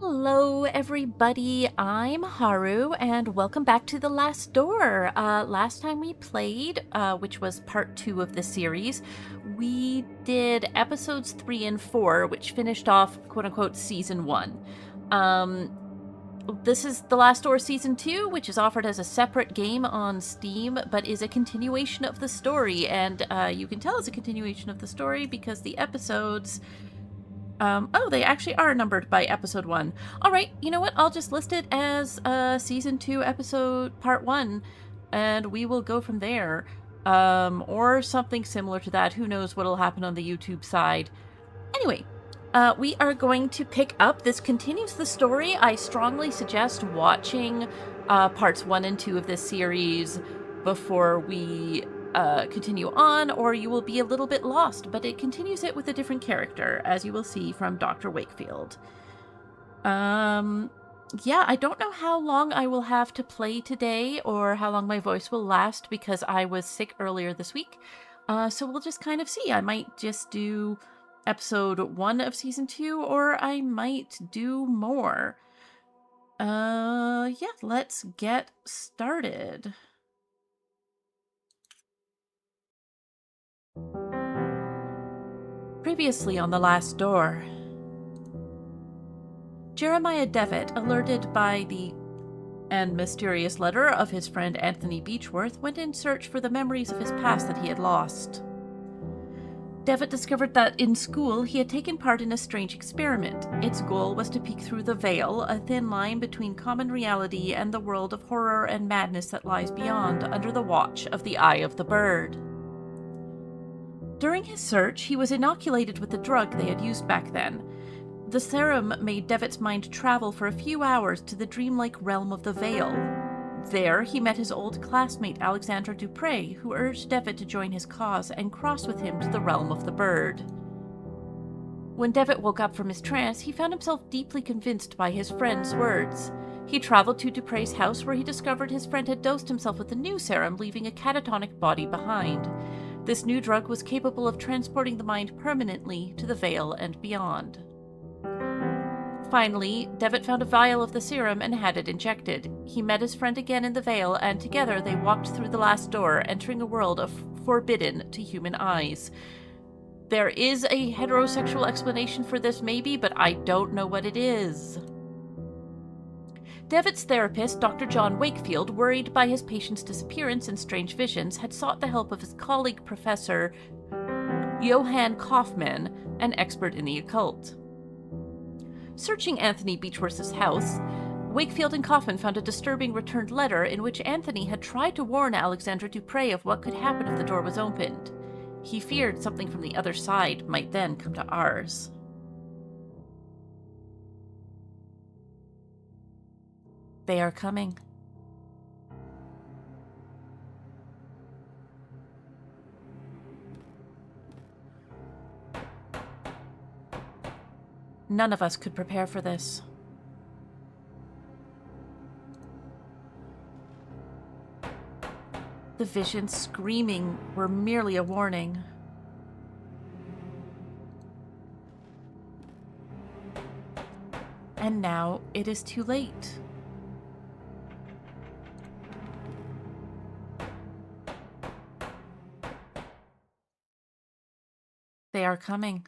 Hello, everybody. I'm Haru, and welcome back to The Last Door. Last time we played, which was part 2 of the series, we did episodes 3 and 4, which finished off, quote-unquote, Season 1. This is The Last Door Season 2, which is offered as a separate game on Steam, but is a continuation of the story, and you can tell it's a continuation of the story because the episodes... they actually are numbered by episode 1. All right, you know what? I'll just list it as season 2, episode part 1, and we will go from there. Or something similar to that. Who knows what'll happen on the YouTube side. Anyway, we are going to pick up. This continues the story. I strongly suggest watching parts 1 and 2 of this series before we continue on, or you will be a little bit lost, but it continues it with a different character, as you will see from Dr. Wakefield. Yeah, I don't know how long I will have to play today, or how long my voice will last, because I was sick earlier this week. So we'll just kind of see. I might just do episode 1 of season 2, or I might do more. Yeah, let's get started. Previously on The Last Door. Jeremiah Devitt, alerted by the mysterious letter of his friend Anthony Beechworth, went in search for the memories of his past that he had lost. Devitt discovered that in school he had taken part in a strange experiment. Its goal was to peek through the veil, a thin line between common reality and the world of horror and madness that lies beyond, under the watch of the Eye of the Bird. During his search, he was inoculated with the drug they had used back then. The serum made Devitt's mind travel for a few hours to the dreamlike realm of the Veil. There, he met his old classmate Alexandra Dupre, who urged Devitt to join his cause and cross with him to the realm of the bird. When Devitt woke up from his trance, he found himself deeply convinced by his friend's words. He traveled to Dupre's house, where he discovered his friend had dosed himself with a new serum, leaving a catatonic body behind. This new drug was capable of transporting the mind permanently to the Veil and beyond. Finally, Devitt found a vial of the serum and had it injected. He met his friend again in the Veil, and together they walked through the last door, entering a world forbidden to human eyes. There is a heterosexual explanation for this, maybe, but I don't know what it is. Devitt's therapist, Dr. John Wakefield, worried by his patient's disappearance and strange visions, had sought the help of his colleague, Professor Johann Kaufmann, an expert in the occult. Searching Anthony Beechworth's house, Wakefield and Kaufmann found a disturbing returned letter in which Anthony had tried to warn Alexandra Dupre of what could happen if the door was opened. He feared something from the other side might then come to ours. They are coming. None of us could prepare for this. The visions screaming were merely a warning. And now it is too late. They are coming.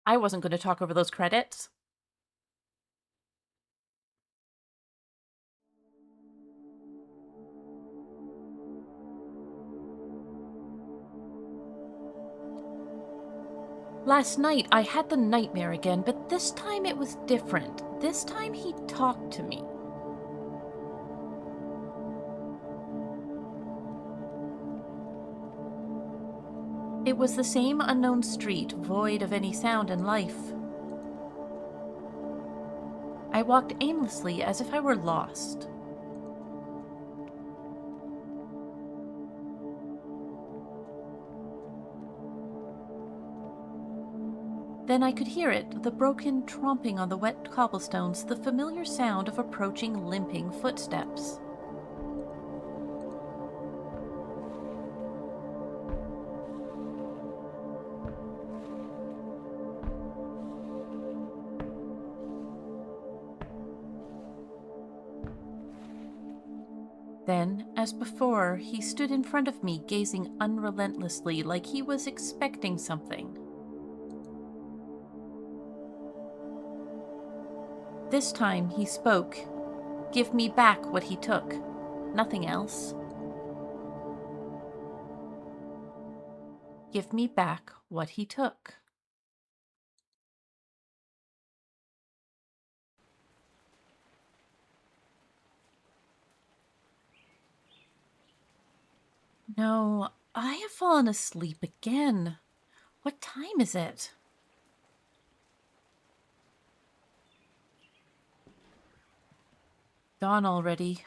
I wasn't going to talk over those credits. Last night, I had the nightmare again, but this time it was different. This time he talked to me. It was the same unknown street, void of any sound and life. I walked aimlessly as if I were lost. Then I could hear it, the broken tromping on the wet cobblestones, the familiar sound of approaching limping footsteps. Then, as before, he stood in front of me, gazing unrelentlessly, like he was expecting something. This time he spoke. Give me back what he took. Nothing else. Give me back what he took. No, I have fallen asleep again. What time is it? Dawn already.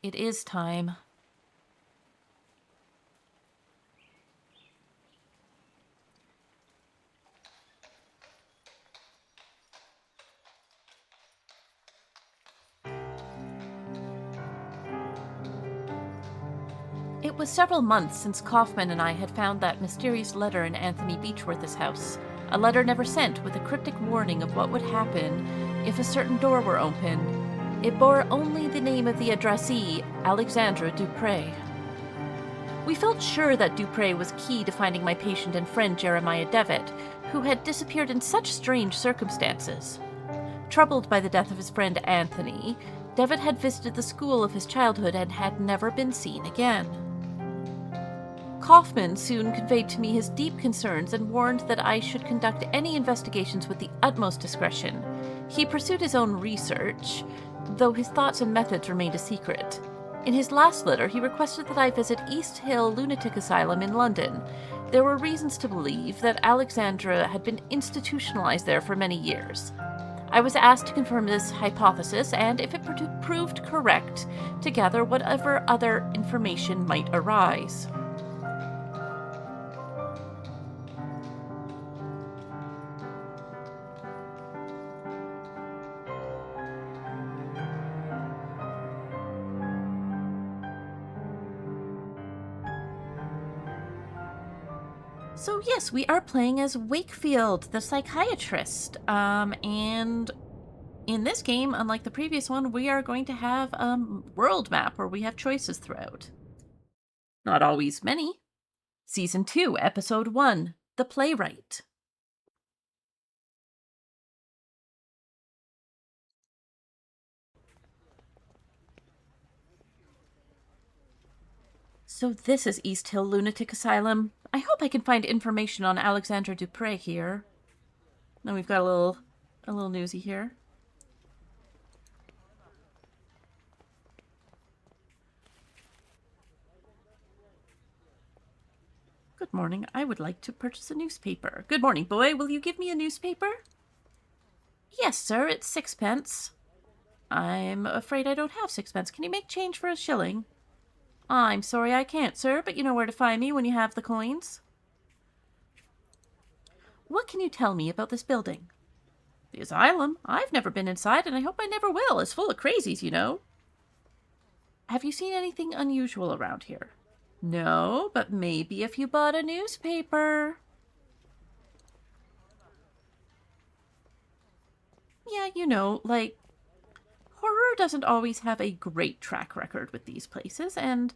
It is time. It was several months since Kaufman and I had found that mysterious letter in Anthony Beechworth's house. A letter never sent, with a cryptic warning of what would happen if a certain door were opened. It bore only the name of the addressee, Alexandra Dupre. We felt sure that Dupre was key to finding my patient and friend Jeremiah Devitt, who had disappeared in such strange circumstances. Troubled by the death of his friend Anthony, Devitt had visited the school of his childhood and had never been seen again. Kaufman soon conveyed to me his deep concerns and warned that I should conduct any investigations with the utmost discretion. He pursued his own research, though his thoughts and methods remained a secret. In his last letter, he requested that I visit East Hill Lunatic Asylum in London. There were reasons to believe that Alexandra had been institutionalized there for many years. I was asked to confirm this hypothesis, and if it proved correct, to gather whatever other information might arise. So yes, we are playing as Wakefield, the psychiatrist. And in this game, unlike the previous one, we are going to have a world map where we have choices throughout. Not always many. Season 2, Episode 1, The Playwright. So this is East Hill Lunatic Asylum. I hope I can find information on Alexandra Dupre here. Then we've got a little newsy here. Good morning. I would like to purchase a newspaper. Good morning, boy. Will you give me a newspaper? Yes, sir. It's 6 pence. I'm afraid I don't have 6 pence. Can you make change for a shilling? I'm sorry I can't, sir, but you know where to find me when you have the coins. What can you tell me about this building? The asylum? I've never been inside, and I hope I never will. It's full of crazies, you know. Have you seen anything unusual around here? No, but maybe if you bought a newspaper. Yeah, you know, like, horror doesn't always have a great track record with these places, and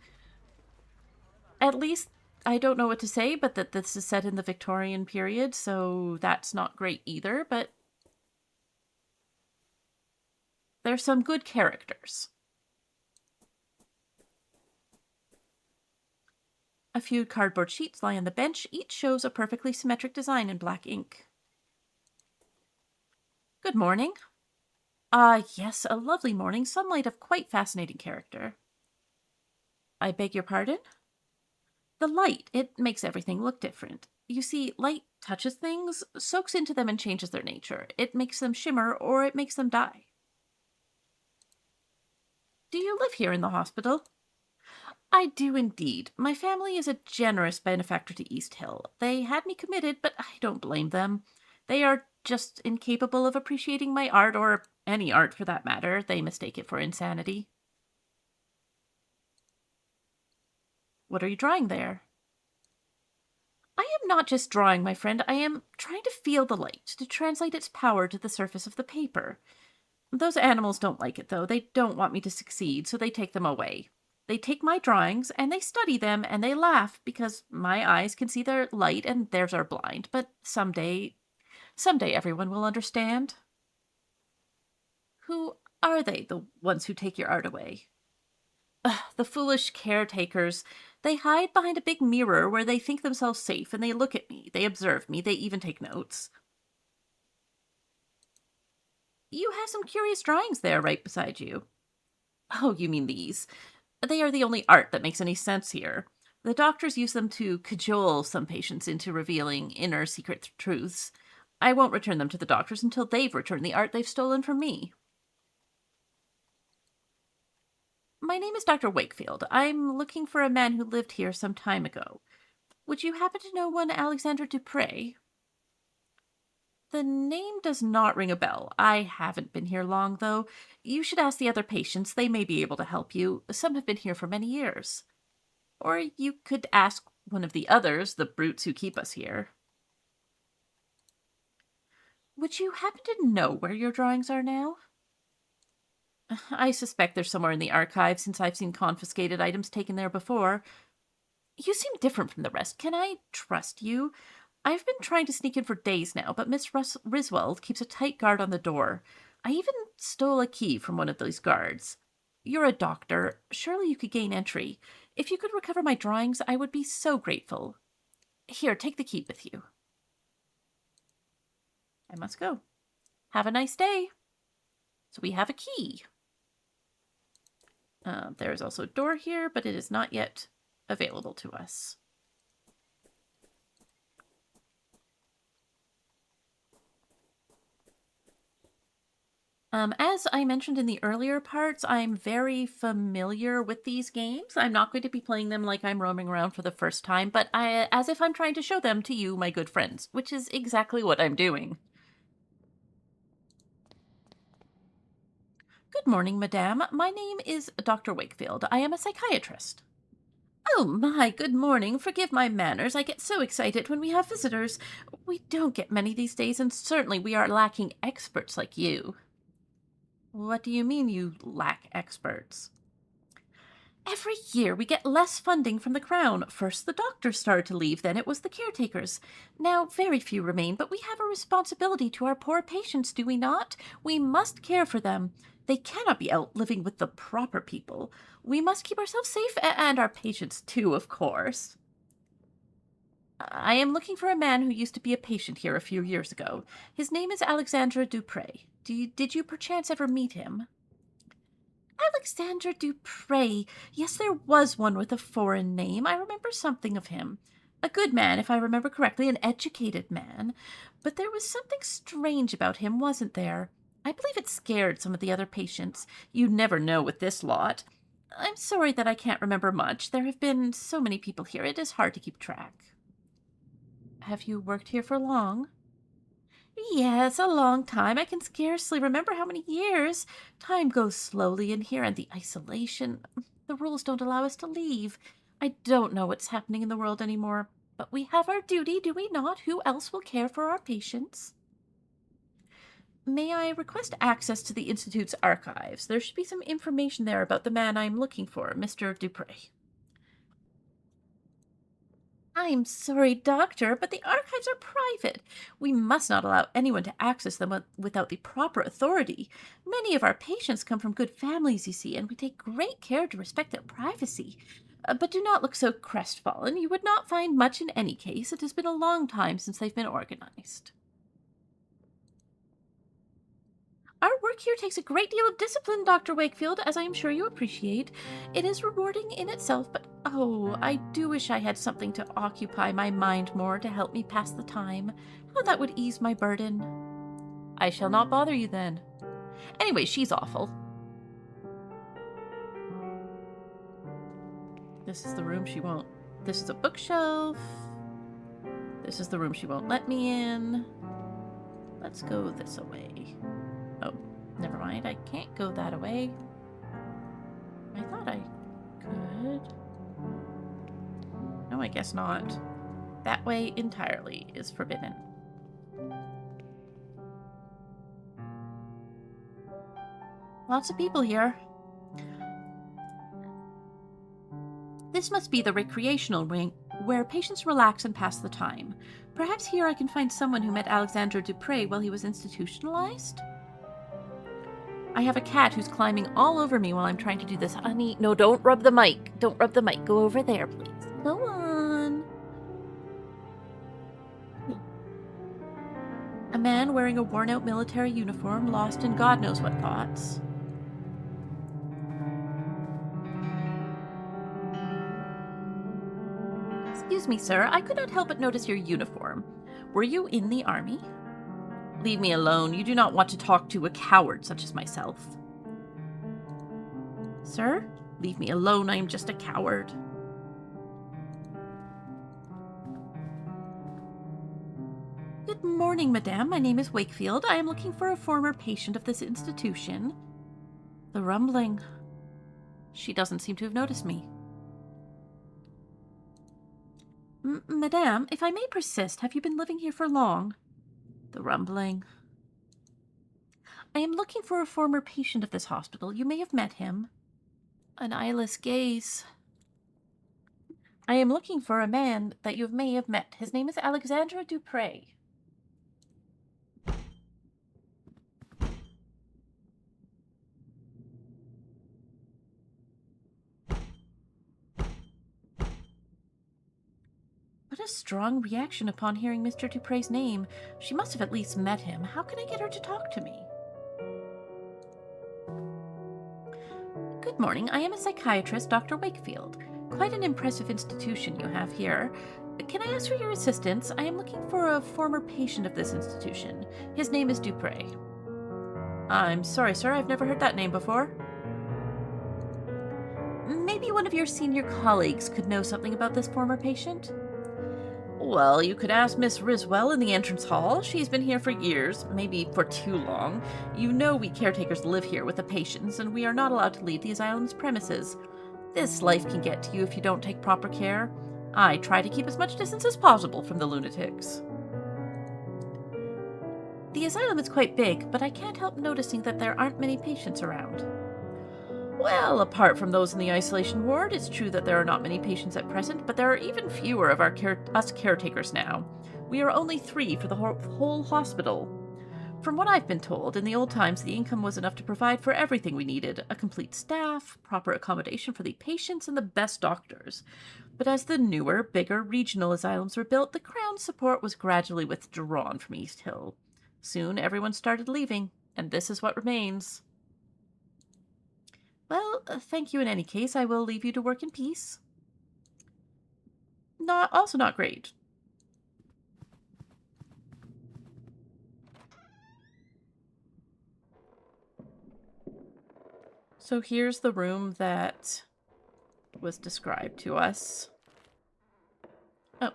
at least I don't know what to say, but that this is set in the Victorian period, so that's not great either, but there's some good characters. A few cardboard sheets lie on the bench. Each shows a perfectly symmetric design in black ink. Good morning. Yes, a lovely morning, sunlight of quite fascinating character. I beg your pardon? The light, it makes everything look different. You see, light touches things, soaks into them, and changes their nature. It makes them shimmer or it makes them die. Do you live here in the hospital? I do indeed. My family is a generous benefactor to East Hill. They had me committed, but I don't blame them. They are just incapable of appreciating my art, or any art for that matter. They mistake it for insanity. What are you drawing there? I am not just drawing, my friend. I am trying to feel the light, to translate its power to the surface of the paper. Those animals don't like it, though. They don't want me to succeed, so they take them away. They take my drawings, and they study them, and they laugh, because my eyes can see their light and theirs are blind. But someday everyone will understand. Who are they, the ones who take your art away? Ugh, the foolish caretakers. They hide behind a big mirror where they think themselves safe, and they look at me, they observe me, they even take notes. You have some curious drawings there right beside you. Oh, you mean these. They are the only art that makes any sense here. The doctors use them to cajole some patients into revealing inner secret truths. I won't return them to the doctors until they've returned the art they've stolen from me. My name is Dr. Wakefield. I'm looking for a man who lived here some time ago. Would you happen to know one Alexandra Dupre? The name does not ring a bell. I haven't been here long, though. You should ask the other patients. They may be able to help you. Some have been here for many years. Or you could ask one of the others, the brutes who keep us here. Would you happen to know where your drawings are now? I suspect they're somewhere in the archive, since I've seen confiscated items taken there before. You seem different from the rest. Can I trust you? I've been trying to sneak in for days now, but Miss Riswell keeps a tight guard on the door. I even stole a key from one of those guards. You're a doctor. Surely you could gain entry. If you could recover my drawings, I would be so grateful. Here, take the key with you. I must go. Have a nice day. So we have a key. There is also a door here, but it is not yet available to us. As I mentioned in the earlier parts, I'm very familiar with these games. I'm not going to be playing them like I'm roaming around for the first time, but as if I'm trying to show them to you, my good friends, which is exactly what I'm doing. Good morning, madame. My name is Dr. Wakefield. I am a psychiatrist. Oh my, good morning. Forgive my manners. I get so excited when we have visitors. We don't get many these days, and certainly we are lacking experts like you. What do you mean you lack experts? Every year we get less funding from the Crown. First the doctors started to leave, then it was the caretakers. Now very few remain, but we have a responsibility to our poor patients, do we not? We must care for them. They cannot be out living with the proper people. We must keep ourselves safe, and our patients too, of course. I am looking for a man who used to be a patient here a few years ago. His name is Alexandre Dupre. Did you perchance ever meet him? Alexandre Dupre. Yes, there was one with a foreign name. I remember something of him. A good man, if I remember correctly, an educated man. But there was something strange about him, wasn't there? I believe it scared some of the other patients. You never know with this lot. I'm sorry that I can't remember much. There have been so many people here, it is hard to keep track. Have you worked here for long? Yes, a long time. I can scarcely remember how many years. Time goes slowly in here, and the isolation. The rules don't allow us to leave. I don't know what's happening in the world anymore. But we have our duty, do we not? Who else will care for our patients? May I request access to the Institute's archives? There should be some information there about the man I'm looking for, Mr. Dupre. I'm sorry, Doctor, but the archives are private. We must not allow anyone to access them without the proper authority. Many of our patients come from good families, you see, and we take great care to respect their privacy. But do not look so crestfallen. You would not find much in any case. It has been a long time since they've been organized. Our work here takes a great deal of discipline, Dr. Wakefield, as I am sure you appreciate. It is rewarding in itself, but oh, I do wish I had something to occupy my mind more to help me pass the time. How that would ease my burden. I shall not bother you then. Anyway, she's awful. This is the room she won't. This is a bookshelf. This is the room she won't let me in. Let's go this way. Oh, never mind. I can't go that way. I thought I could. No, I guess not. That way entirely is forbidden. Lots of people here. This must be the recreational wing, where patients relax and pass the time. Perhaps here I can find someone who met Alexandre Dupre while he was institutionalized? I have a cat who's climbing all over me while I'm trying to do this. Honey, no, don't rub the mic. Don't rub the mic. Go over there, please. Go on. A man wearing a worn-out military uniform, lost in God knows what thoughts. Excuse me, sir. I could not help but notice your uniform. Were you in the army? Leave me alone. You do not want to talk to a coward such as myself. Sir, leave me alone. I am just a coward. Good morning, madame. My name is Wakefield. I am looking for a former patient of this institution. The rumbling. She doesn't seem to have noticed me. Madame, if I may persist, have you been living here for long? The rumbling. I am looking for a former patient of this hospital. You may have met him. An eyeless gaze. I am looking for a man that you may have met. His name is Alexandre Dupre. What a strong reaction upon hearing Mr. Dupre's name. She must have at least met him. How can I get her to talk to me? Good morning. I am a psychiatrist, Dr. Wakefield. Quite an impressive institution you have here. Can I ask for your assistance? I am looking for a former patient of this institution. His name is Dupre. I'm sorry, sir. I've never heard that name before. Maybe one of your senior colleagues could know something about this former patient? Well, you could ask Miss Riswell in the entrance hall. She's been here for years, maybe for too long. You know we caretakers live here with the patients, and we are not allowed to leave the asylum's premises. This life can get to you if you don't take proper care. I try to keep as much distance as possible from the lunatics. The asylum is quite big, but I can't help noticing that there aren't many patients around. Well, apart from those in the isolation ward, it's true that there are not many patients at present, but there are even fewer of us caretakers now. We are only 3 for the whole hospital. From what I've been told, in the old times the income was enough to provide for everything we needed, a complete staff, proper accommodation for the patients, and the best doctors. But as the newer, bigger regional asylums were built, the Crown's support was gradually withdrawn from East Hill. Soon everyone started leaving, and this is what remains. Well, thank you in any case. I will leave you to work in peace. Also not great. So here's the room that was described to us. Oh.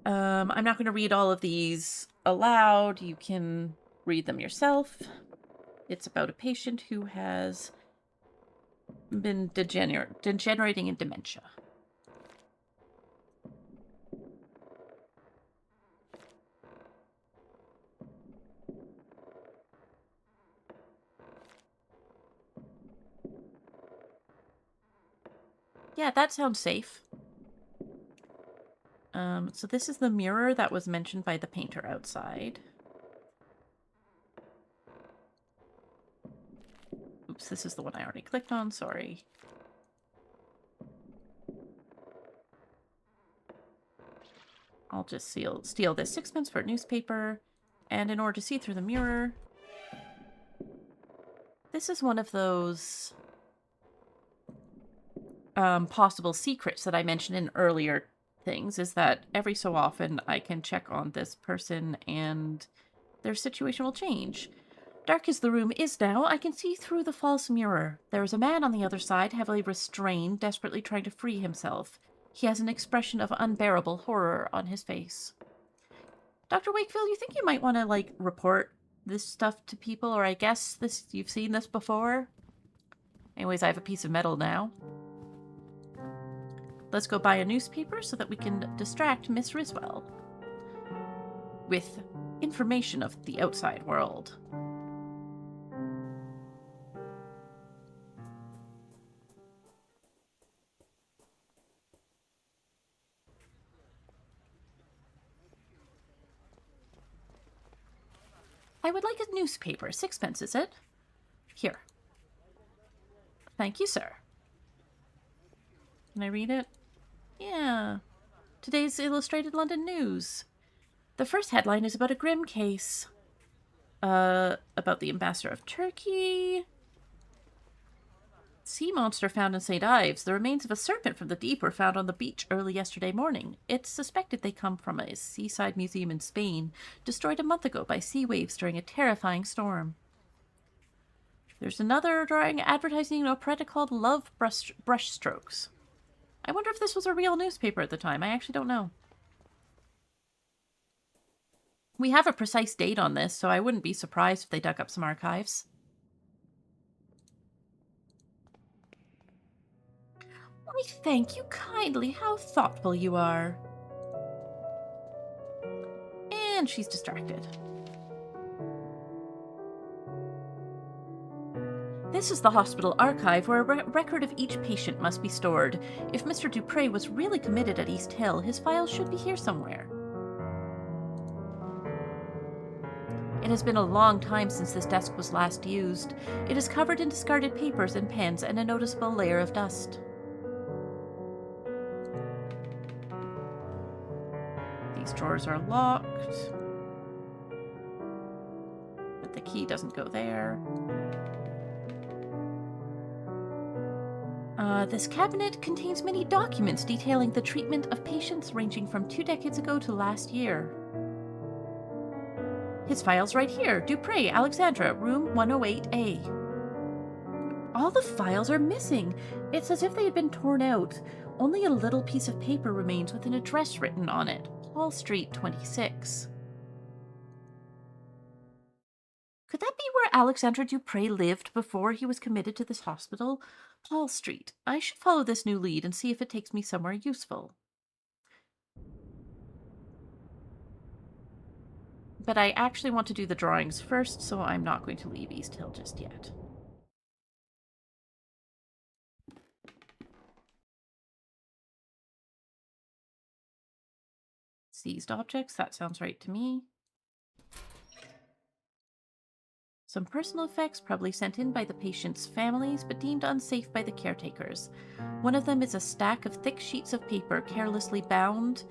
I'm not going to read all of these aloud. You can read them yourself. It's about a patient who has been degenerating in dementia. Yeah, that sounds safe. So this is the mirror that was mentioned by the painter outside. Oops, this is the one I already clicked on, sorry. I'll just steal this 6 pence for a newspaper. And in order to see through the mirror, This is one of those possible secrets that I mentioned in earlier things, is that every so often I can check on this person and their situation will change. Dark as the room is now, I can see through the false mirror. There is a man on the other side, heavily restrained, desperately trying to free himself. He has an expression of unbearable horror on his face. Dr. Wakefield, you think you might want to, report this stuff to people, or I guess you've seen this before? Anyways, I have a piece of metal now. Let's go buy a newspaper so that we can distract Miss Riswell with information of the outside world. I would like a newspaper. 6 pence, is it? Here. Thank you, sir. Can I read it? Yeah. Today's Illustrated London News. The first headline is about a grim case. About the ambassador of Turkey. Sea monster found in St. Ives. The remains of a serpent from the deep were found on the beach early yesterday morning. It's suspected they come from a seaside museum in Spain, destroyed a month ago by sea waves during a terrifying storm. There's another drawing advertising an operetta called Love Brushstrokes. I wonder if this was a real newspaper at the time. I actually don't know. We have a precise date on this, so I wouldn't be surprised if they dug up some archives. Why, thank you kindly. How thoughtful you are. And she's distracted. This is the hospital archive where a record of each patient must be stored. If Mr. Dupre was really committed at East Hill, his files should be here somewhere. It has been a long time since this desk was last used. It is covered in discarded papers and pens and a noticeable layer of dust. These drawers are locked. But the key doesn't go there. This cabinet contains many documents detailing the treatment of patients ranging from 2 decades ago to last year. His file's right here. Dupre, Alexandra, room 108A. All the files are missing. It's as if they had been torn out. Only a little piece of paper remains with an address written on it. Hall Street 26. Could that be where Alexandra Dupre lived before he was committed to this hospital? Hall Street. I should follow this new lead and see if it takes me somewhere useful. But I actually want to do the drawings first, so I'm not going to leave East Hill just yet. Seized objects, that sounds right to me. Some personal effects probably sent in by the patient's families, but deemed unsafe by the caretakers. One of them is a stack of thick sheets of paper carelessly bound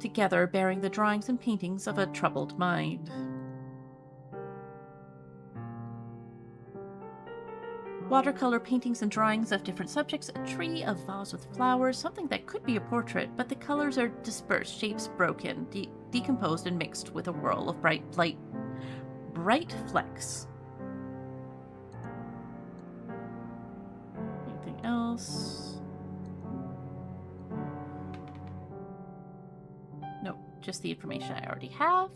together, bearing the drawings and paintings of a troubled mind. Watercolor paintings and drawings of different subjects, a tree, a vase with flowers, something that could be a portrait, but the colors are dispersed, shapes broken, decomposed and mixed with a whirl of bright flecks. Anything else? Nope, just the information I already have.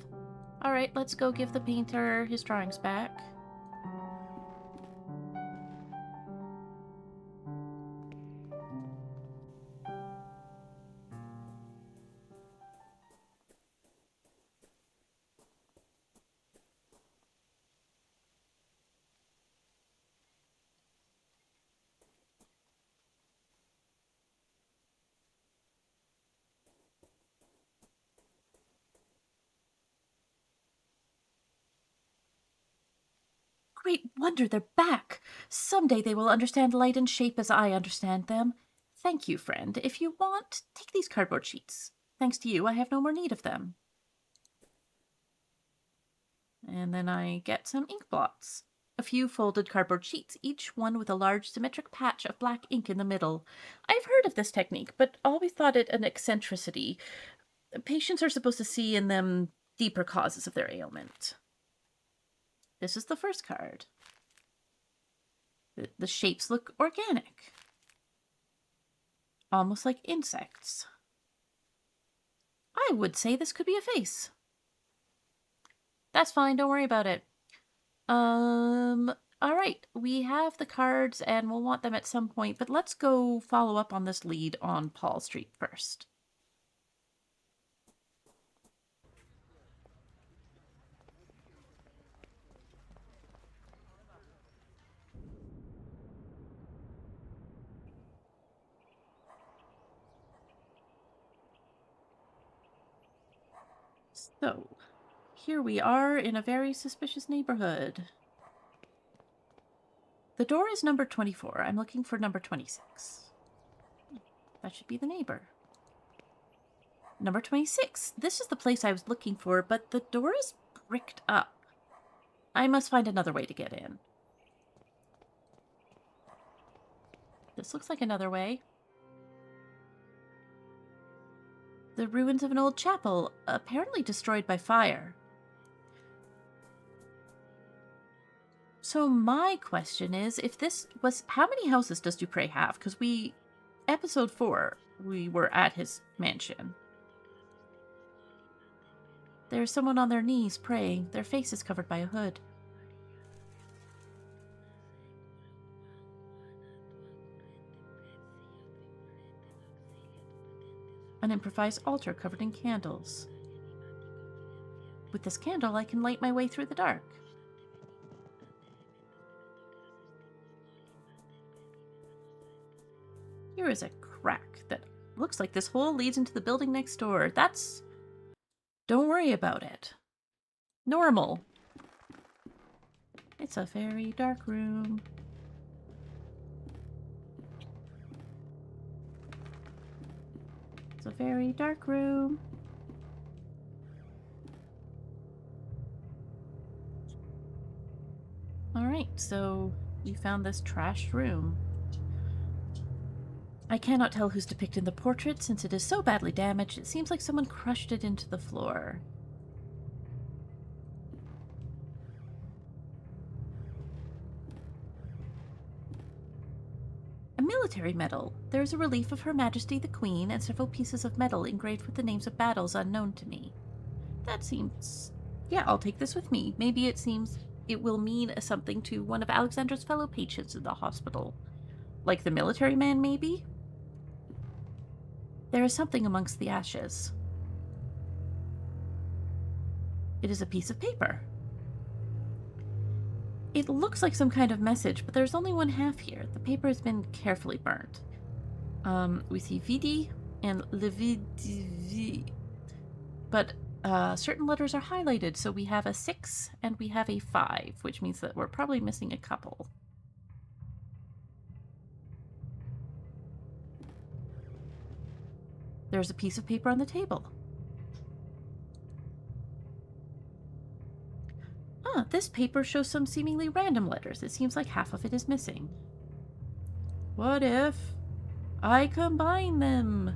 Alright, let's go give the painter his drawings back. Great wonder, they're back! Someday they will understand light and shape as I understand them. Thank you, friend. If you want, take these cardboard sheets. Thanks to you, I have no more need of them. And then I get some ink blots. a few folded cardboard sheets, each one with a large symmetric patch of black ink in the middle. I've heard of this technique, but always thought it an eccentricity. Patients are supposed to see in them deeper causes of their ailment. This is the first card. The shapes look organic. Almost like insects. I would say this could be a face. That's fine, don't worry about it. Alright, we have the cards and we'll want them at some point, but let's go follow up on this lead on Paul Street first. So, here we are in a very suspicious neighborhood. The door is number 24. I'm looking for number 26. That should be the neighbor. Number 26. This is the place I was looking for, but the door is bricked up. I must find another way to get in. This looks like another way. The ruins of an old chapel, apparently destroyed by fire. So my question is, if this was... How many houses does Dupre have? Because episode 4, we were at his mansion. There's someone on their knees praying. Their face is covered by a hood. An improvised altar covered in candles. With this candle, I can light my way through the dark. Here is a crack that looks like this hole leads into the building next door. That's... Don't worry about it. Normal. It's a very dark room. It's a very dark room. Alright, so we found this trashed room. I cannot tell who's depicted in the portrait since it is so badly damaged. It seems like someone crushed it into the floor. A military medal. There is a relief of Her Majesty the Queen and several pieces of metal engraved with the names of battles unknown to me. That seems... Yeah, I'll take this with me. Maybe it will mean something to one of Alexandra's fellow patients in the hospital. Like the military man, maybe? There is something amongst the ashes. It is a piece of paper. It looks like some kind of message, but there's only one half here. The paper has been carefully burnt. We see vidi and levidi. But certain letters are highlighted, so we have a 6 and we have a 5, which means that we're probably missing a couple. There's a piece of paper on the table. This paper shows some seemingly random letters. It seems like half of it is missing. What if I combine them?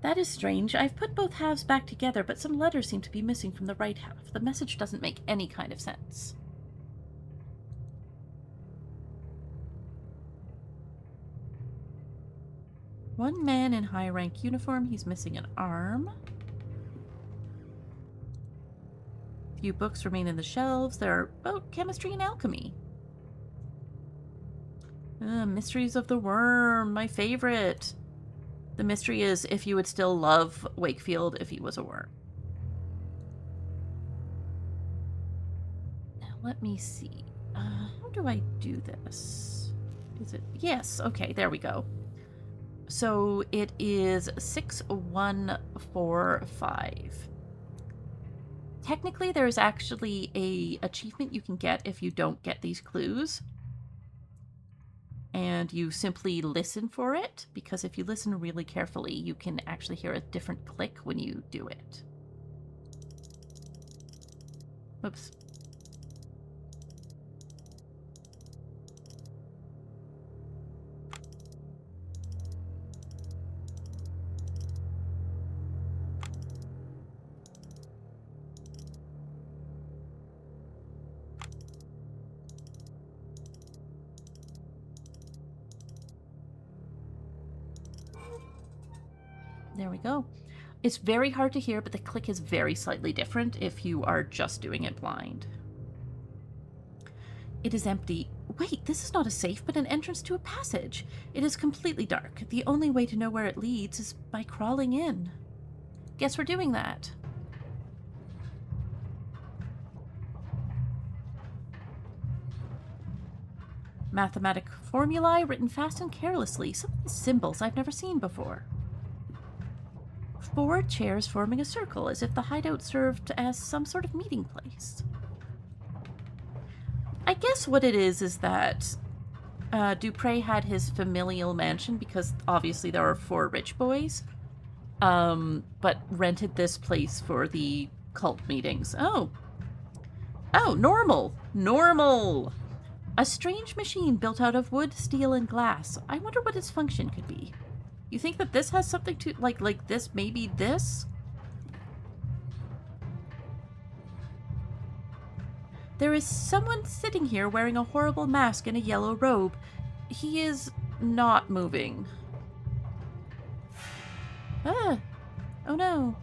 That is strange. I've put both halves back together, but some letters seem to be missing from the right half. The message doesn't make any kind of sense. One man in high-rank uniform. He's missing an arm. Few books remain in the shelves. They're about chemistry and alchemy. Mysteries of the Worm, my favorite. The mystery is if you would still love Wakefield if he was a worm. Now let me see. How do I do this? Is it... Yes, okay, there we go. So it is 6145. Technically, there's actually a achievement you can get if you don't get these clues. And you simply listen for it, because if you listen really carefully, you can actually hear a different click when you do it. Oops. There we go. It's very hard to hear, but the click is very slightly different if you are just doing it blind. It is empty. Wait, this is not a safe, but an entrance to a passage. It is completely dark. The only way to know where it leads is by crawling in. Guess we're doing that. Mathematic formulae written fast and carelessly. Some of these symbols I've never seen before. 4 chairs forming a circle, as if the hideout served as some sort of meeting place. I guess what it is that Dupre had his familial mansion because obviously there are 4 rich boys, but rented this place for the cult meetings. Oh, normal. Normal! A strange machine built out of wood, steel, and glass. I wonder what its function could be. You think that this has something to, like this, maybe this? There is someone sitting here wearing a horrible mask and a yellow robe. He is not moving. Ah! Oh no.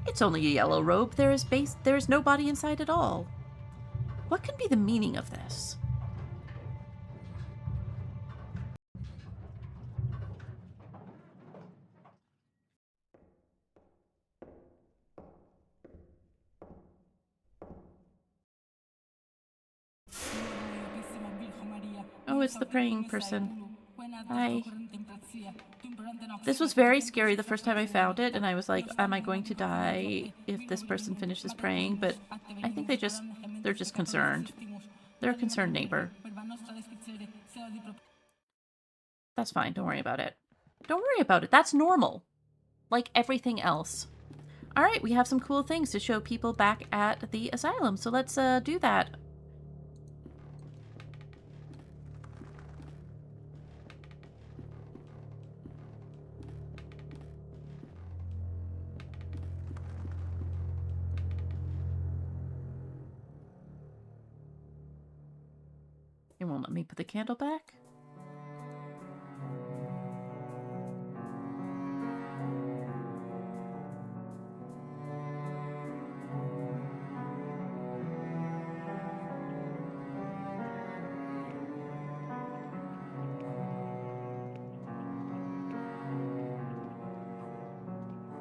It's only a yellow robe. There is no body inside at all. What can be the meaning of this? Oh, it's the praying person. Hi. This was very scary the first time I found it, and I was like, am I going to die if this person finishes praying? But I think they're just concerned. They're a concerned neighbor. That's fine, don't worry about it. Don't worry about it, that's normal. Like everything else. Alright, we have some cool things to show people back at the asylum, so let's do that. It won't let me put the candle back.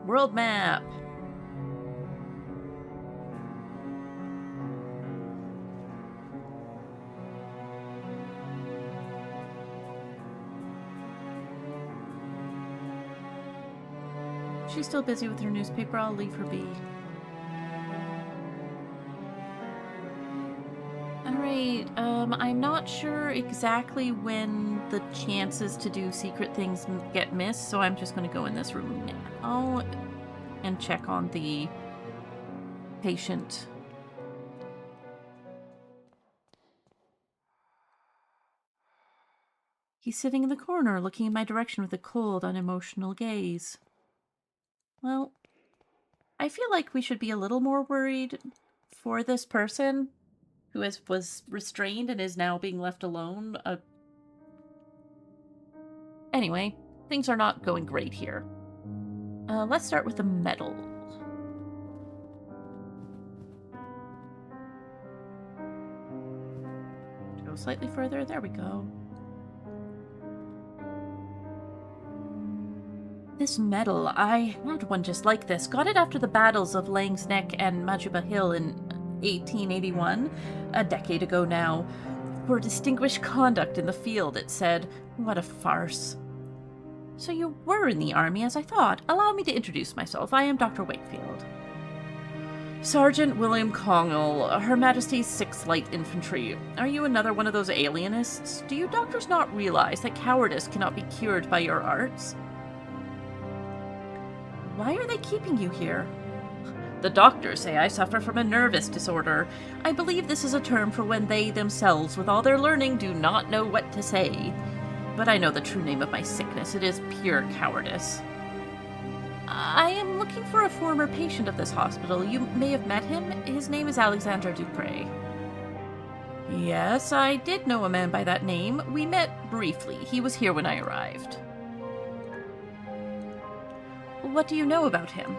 World map. She's still busy with her newspaper. I'll leave her be. Alright, I'm not sure exactly when the chances to do secret things get missed, so I'm just going to go in this room now and check on the patient. He's sitting in the corner, looking in my direction with a cold, unemotional gaze. Well, I feel like we should be a little more worried for this person who was restrained and is now being left alone. Anyway, things are not going great here. Let's start with the medal. Go slightly further. There we go. This medal, I had one just like this. Got it after the battles of Lang's Neck and Majuba Hill in 1881, a decade ago now. For distinguished conduct in the field, it said. What a farce. So you were in the army, as I thought. Allow me to introduce myself. I am Dr. Wakefield. Sergeant William Connell, Her Majesty's 6th Light Infantry. Are you another one of those alienists? Do you doctors not realize that cowardice cannot be cured by your arts? Why are they keeping you here? The doctors say I suffer from a nervous disorder. I believe this is a term for when they themselves, with all their learning, do not know what to say. But I know the true name of my sickness. It is pure cowardice. I am looking for a former patient of this hospital. You may have met him. His name is Alexander Dupre. Yes, I did know a man by that name. We met briefly. He was here when I arrived. What do you know about him?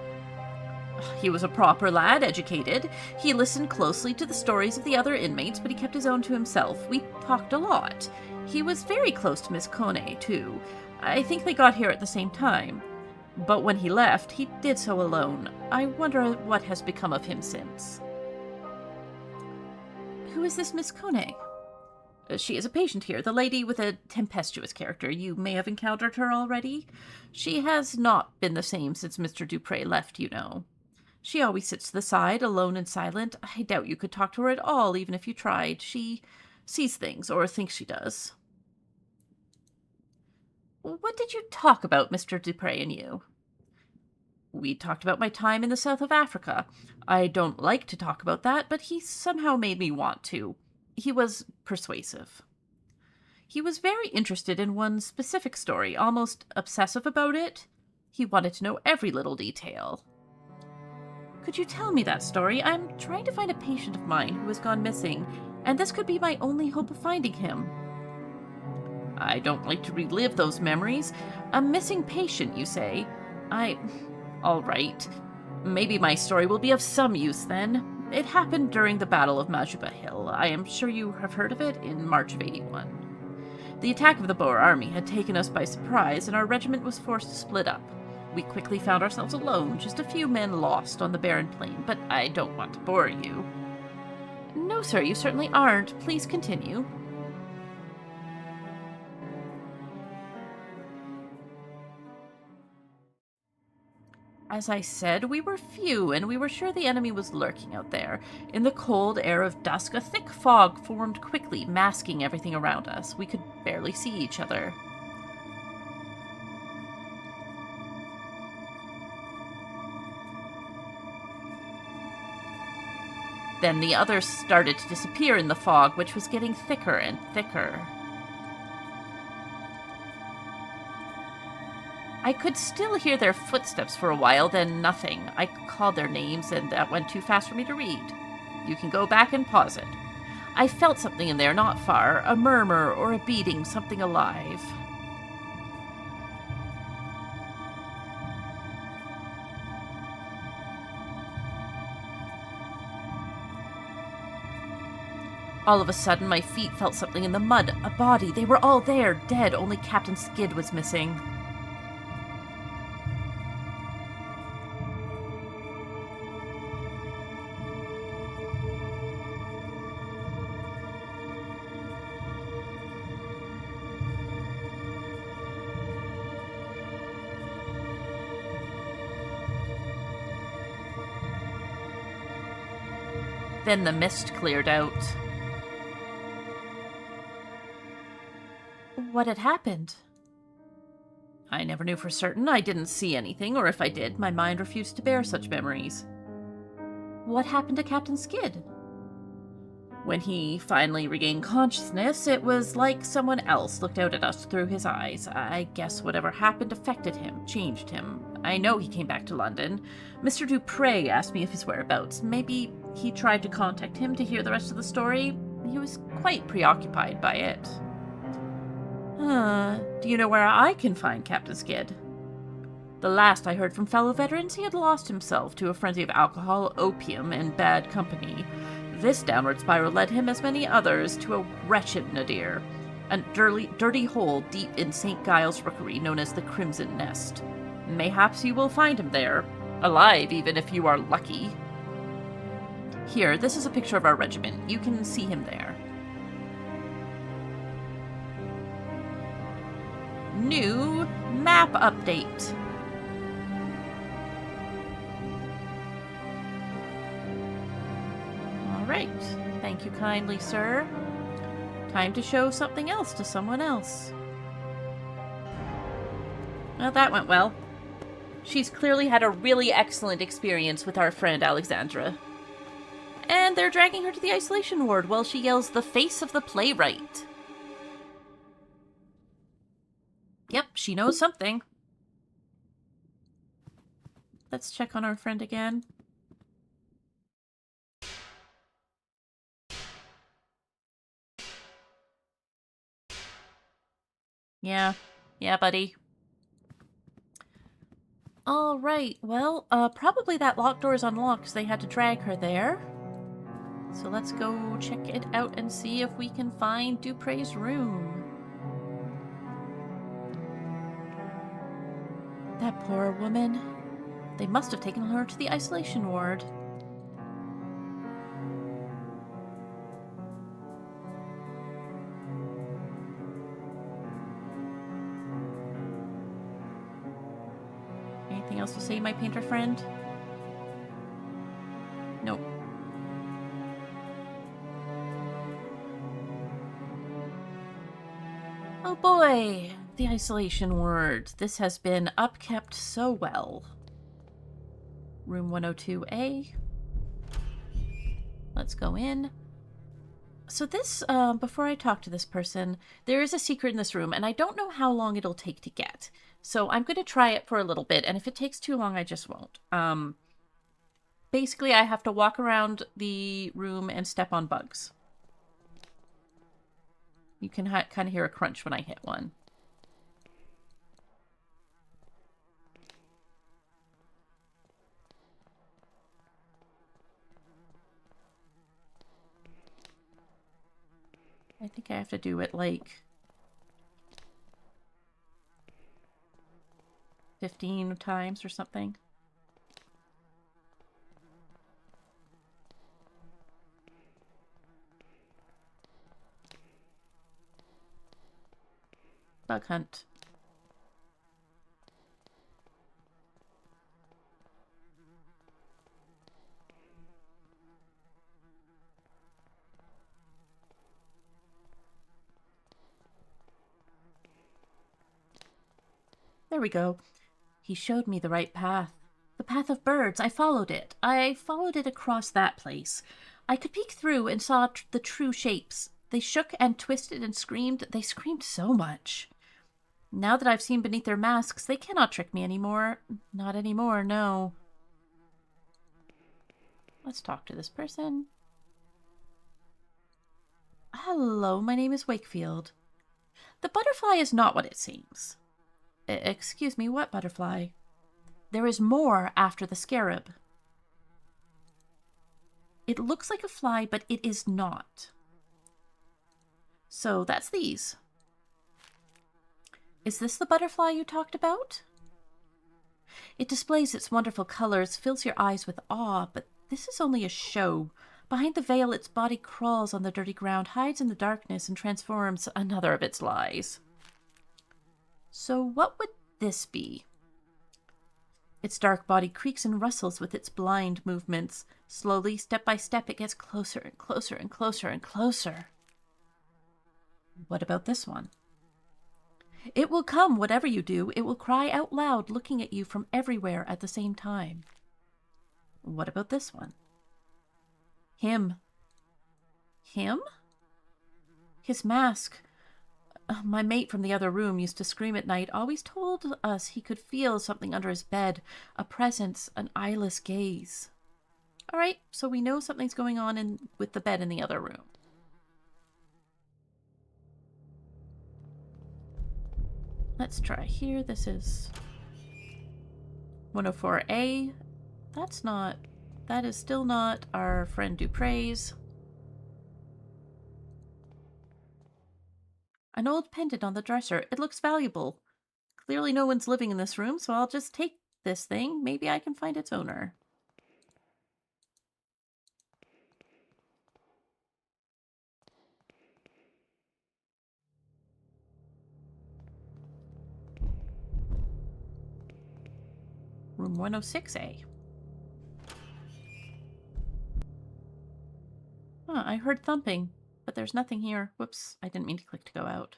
He was a proper lad, educated. He listened closely to the stories of the other inmates, but he kept his own to himself. We talked a lot. He was very close to Miss Kone, too. I think they got here at the same time. But when he left, he did so alone. I wonder what has become of him since. Who is this Miss Kone? She is a patient here, the lady with a tempestuous character. You may have encountered her already. She has not been the same since Mr. Dupre left, you know. She always sits to the side, alone and silent. I doubt you could talk to her at all, even if you tried. She sees things, or thinks she does. What did you talk about, Mr. Dupre and you? We talked about my time in the south of Africa. I don't like to talk about that, but he somehow made me want to. He was persuasive. He was very interested in one specific story, almost obsessive about it. He wanted to know every little detail. Could you tell me that story? I'm trying to find a patient of mine who has gone missing, and this could be my only hope of finding him. I don't like to relive those memories. A missing patient, you say? All right. Maybe my story will be of some use then. It happened during the Battle of Majuba Hill. I am sure you have heard of it, in March of '81. The attack of the Boer army had taken us by surprise, and our regiment was forced to split up. We quickly found ourselves alone, just a few men lost on the barren plain, but I don't want to bore you. No, sir, you certainly aren't. Please continue. As I said, we were few, and we were sure the enemy was lurking out there. In the cold air of dusk, a thick fog formed quickly, masking everything around us. We could barely see each other. Then the others started to disappear in the fog, which was getting thicker and thicker. I could still hear their footsteps for a while, then nothing. I called their names, and that went too fast for me to read. You can go back and pause it. I felt something in there not far, a murmur or a beating, something alive. All of a sudden, my feet felt something in the mud, a body. They were all there, dead. Only Captain Skid was missing. Then the mist cleared out. What had happened? I never knew for certain. I didn't see anything, or if I did, my mind refused to bear such memories. What happened to Captain Skid? When he finally regained consciousness, it was like someone else looked out at us through his eyes. I guess whatever happened affected him, changed him. I know he came back to London. Mr. Dupre asked me of his whereabouts. Maybe he tried to contact him to hear the rest of the story. He was quite preoccupied by it. Do you know where I can find Captain Skid? The last I heard from fellow veterans, he had lost himself to a frenzy of alcohol, opium, and bad company. This downward spiral led him, as many others, to a wretched nadir, a dirty hole deep in St. Giles' Rookery known as the Crimson Nest. Mayhaps you will find him there, alive even if you are lucky. Here, this is a picture of our regiment. You can see him there. New map update. All right. Thank you kindly, sir. Time to show something else to someone else. Well, that went well. She's clearly had a really excellent experience with our friend Alexandra. And they're dragging her to the isolation ward while she yells, "The face of the playwright." Yep, she knows something. Let's check on our friend again. Yeah, buddy. All right, well, probably that locked door is unlocked because they had to drag her there. So let's go check it out and see if we can find Dupre's room. That poor woman. They must have taken her to the isolation ward. Anything else to say, my painter friend? Nope. Oh boy, the isolation ward. This has been upkept so well. Room 102A. Let's go in. So this, before I talk to this person, there is a secret in this room, and I don't know how long it'll take to get. So I'm going to try it for a little bit, and if it takes too long, I just won't. Basically, I have to walk around the room and step on bugs. You can kind of hear a crunch when I hit one. I think I have to do it like 15 times or something. Bug hunt. There we go. He showed me the right path. The path of birds. I followed it. I followed it across that place. I could peek through and saw the true shapes. They shook and twisted and screamed. They screamed so much. Now that I've seen beneath their masks, they cannot trick me anymore. Not anymore, no. Let's talk to this person. Hello, my name is Wakefield. The butterfly is not what it seems. Excuse me, what butterfly? There is more after the scarab. It looks like a fly, but it is not. So that's these. Is this the butterfly you talked about? It displays its wonderful colors, fills your eyes with awe, but this is only a show. Behind the veil, its body crawls on the dirty ground, hides in the darkness, and transforms another of its lies. So what would this be? Its dark body creaks and rustles with its blind movements. Slowly, step by step, it gets closer and closer and closer and closer. What about this one? It will come, whatever you do. It will cry out loud, looking at you from everywhere at the same time. What about this one? Him. Him? His mask. My mate from the other room used to scream at night, always told us he could feel something under his bed, a presence, an eyeless gaze. All right, so we know something's going on with the bed in the other room. Let's try here. This is 104A. That is still not our friend Dupre's. An old pendant on the dresser. It looks valuable. Clearly no one's living in this room, so I'll just take this thing. Maybe I can find its owner. Room 106A. I heard thumping, but there's nothing here. Whoops, I didn't mean to click to go out.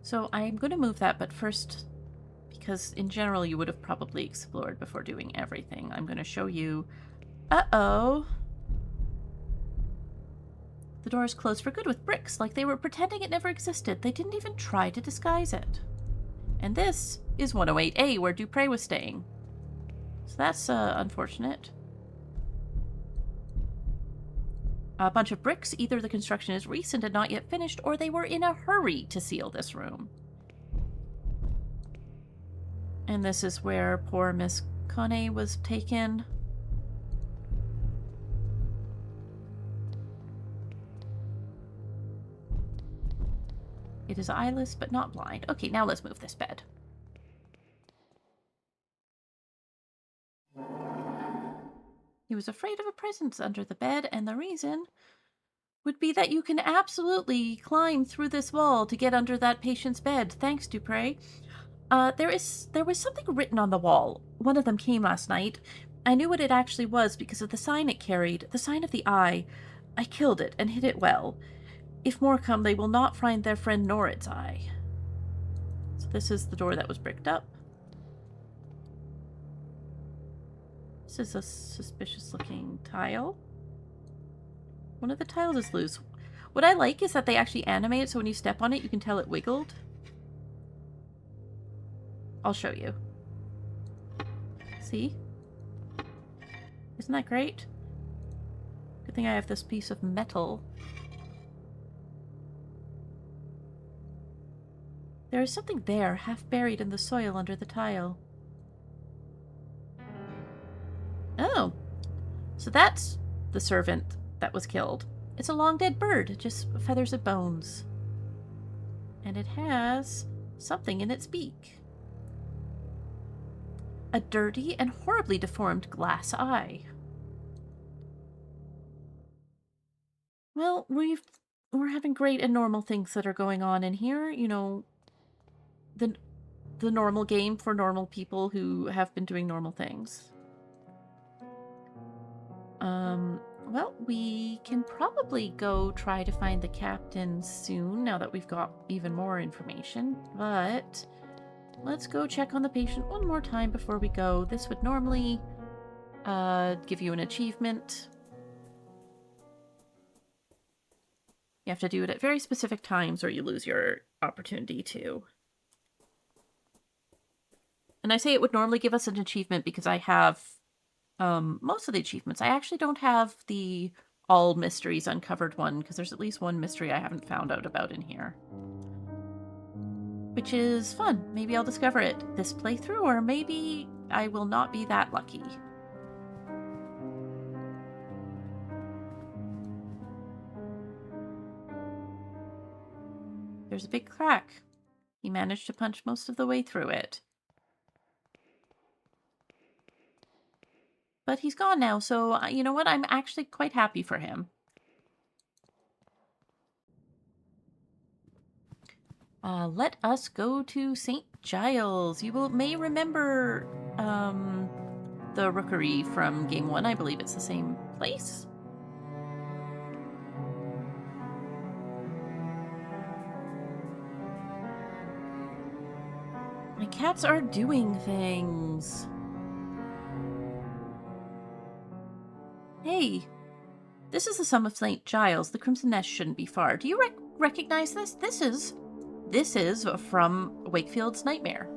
So I'm going to move that, but first, because in general you would have probably explored before doing everything, I'm going to show you... Uh-oh! The door is closed for good with bricks, like they were pretending it never existed. They didn't even try to disguise it. And this is 108A, where Dupre was staying. So that's unfortunate. A bunch of bricks. Either the construction is recent and not yet finished, or they were in a hurry to seal this room. And this is where poor Miss Coney was taken. It is eyeless, but not blind. Okay, now let's move this bed. He was afraid of a presence under the bed, and the reason would be that you can absolutely climb through this wall to get under that patient's bed. Thanks, Dupre. There was something written on the wall. One of them came last night. I knew what it actually was because of the sign it carried, the sign of the eye. I killed it and hid it well. If more come, they will not find their friend nor its eye. So this is the door that was bricked up. This is a suspicious-looking tile. One of the tiles is loose. What I like is that they actually animate it, so when you step on it, you can tell it wiggled. I'll show you. See? Isn't that great? Good thing I have this piece of metal. There is something there, half buried in the soil under the tile. Oh. So that's the servant that was killed. It's a long dead bird, just feathers and bones. And it has something in its beak. A dirty and horribly deformed glass eye. Well, we're having great and normal things that are going on in here. You know, the normal game for normal people who have been doing normal things. Well, we can probably go try to find the captain soon, now that we've got even more information, but let's go check on the patient one more time before we go. This would normally give you an achievement. You have to do it at very specific times or you lose your opportunity to. And I say it would normally give us an achievement because I have most of the achievements. I actually don't have the all mysteries uncovered one because there's at least one mystery I haven't found out about in here. Which is fun. Maybe I'll discover it this playthrough, or maybe I will not be that lucky. There's a big crack. He managed to punch most of the way through it. But he's gone now, so you know what? I'm actually quite happy for him. Let us go to St. Giles. You may remember the Rookery from Game 1. I believe it's the same place. My cats are doing things. Hey, this is the Sum of St. Giles. The Crimson Nest shouldn't be far. Do you recognize this? This is from Wakefield's Nightmare.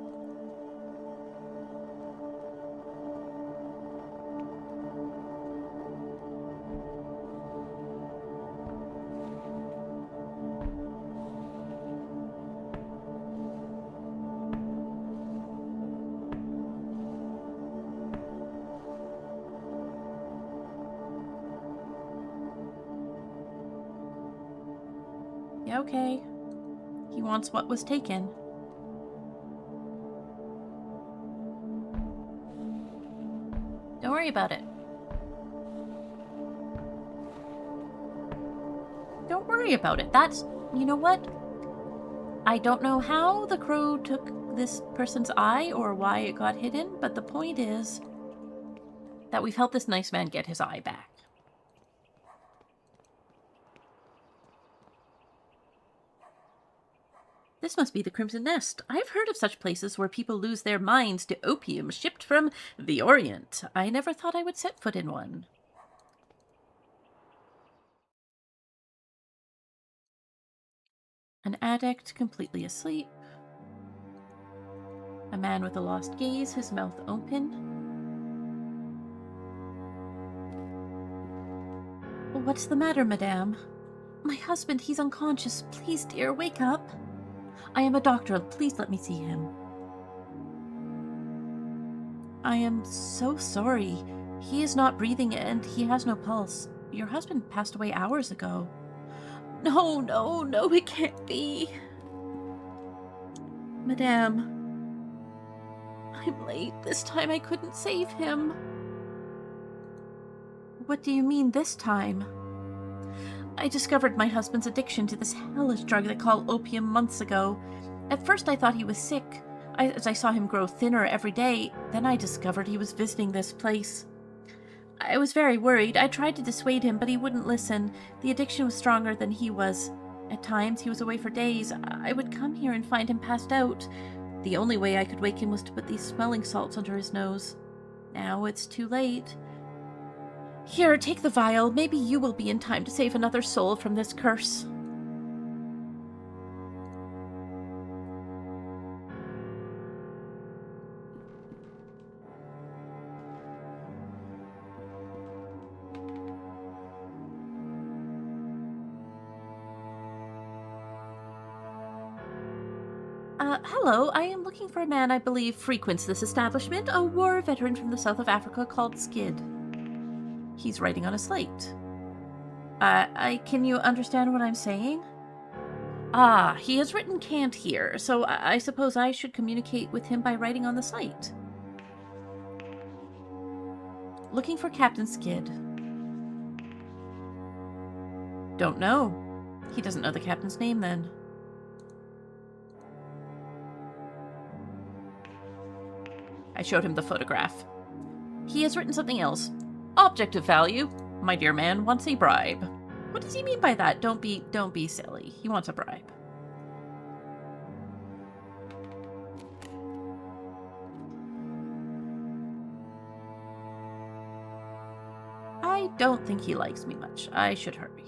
Yeah, okay. He wants what was taken. Don't worry about it. Don't worry about it. That's... You know what? I don't know how the crow took this person's eye or why it got hidden, but the point is that we've helped this nice man get his eye back. This must be the Crimson Nest. I've heard of such places where people lose their minds to opium shipped from the Orient. I never thought I would set foot in one. An addict completely asleep. A man with a lost gaze, his mouth open. What's the matter, madame? My husband, he's unconscious. Please, dear, wake up. I am a doctor. Please let me see him. I am so sorry. He is not breathing and he has no pulse. Your husband passed away hours ago. No, no, no, it can't be. Madame, I'm late. This time I couldn't save him. What do you mean this time? I discovered my husband's addiction to this hellish drug they call opium months ago. At first I thought he was sick, as I saw him grow thinner every day. Then I discovered he was visiting this place. I was very worried. I tried to dissuade him, but he wouldn't listen. The addiction was stronger than he was. At times, he was away for days. I would come here and find him passed out. The only way I could wake him was to put these smelling salts under his nose. Now it's too late. Here, take the vial. Maybe you will be in time to save another soul from this curse. Hello, I am looking for a man I believe frequents this establishment, a war veteran from the south of Africa called Skid. He's writing on a slate. Can you understand what I'm saying? Ah, he has written can't here, so I suppose I should communicate with him by writing on the slate. Looking for Captain Skid. Don't know. He doesn't know the captain's name then. I showed him the photograph. He has written something else. Object of value. My dear man wants a bribe. What does he mean by that? Don't be silly. He wants a bribe. I don't think he likes me much. I should hurry.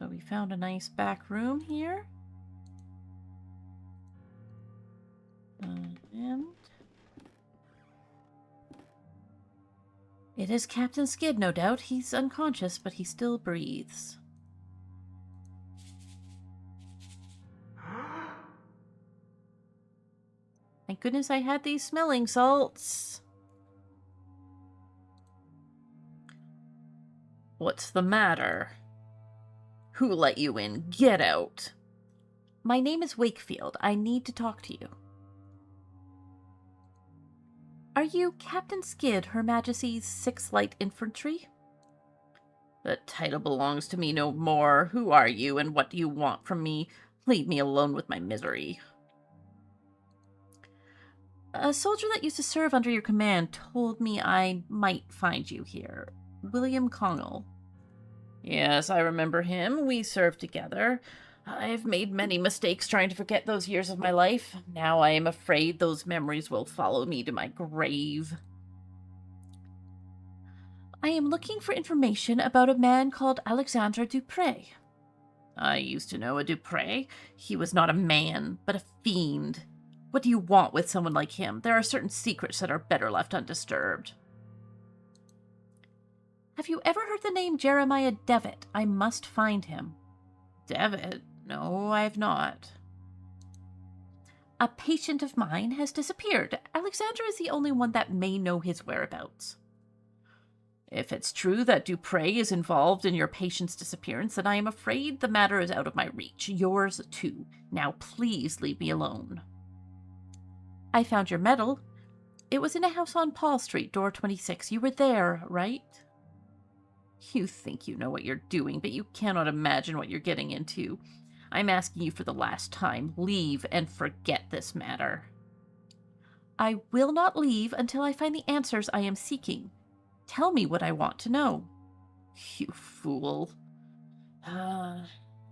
So we found a nice back room here. And it is Captain Skid, no doubt. He's unconscious, but he still breathes. Thank goodness I had these smelling salts. What's the matter? Who let you in? Get out. My name is Wakefield. I need to talk to you. Are you Captain Skid, Her Majesty's 6th Light Infantry? The title belongs to me no more. Who are you, and what do you want from me? Leave me alone with my misery. A soldier that used to serve under your command told me I might find you here. William Connell. Yes, I remember him. We served together. I've made many mistakes trying to forget those years of my life. Now I am afraid those memories will follow me to my grave. I am looking for information about a man called Alexandre Dupre. I used to know a Dupre. He was not a man, but a fiend. What do you want with someone like him? There are certain secrets that are better left undisturbed. Have you ever heard the name Jeremiah Devitt? I must find him. Devitt? No, I have not. A patient of mine has disappeared. Alexandra is the only one that may know his whereabouts. If it's true that Dupre is involved in your patient's disappearance, then I am afraid the matter is out of my reach. Yours, too. Now, please leave me alone. I found your medal. It was in a house on Paul Street, door 26. You were there, right? You think you know what you're doing, but you cannot imagine what you're getting into. I'm asking you for the last time. Leave and forget this matter. I will not leave until I find the answers I am seeking. Tell me what I want to know. You fool.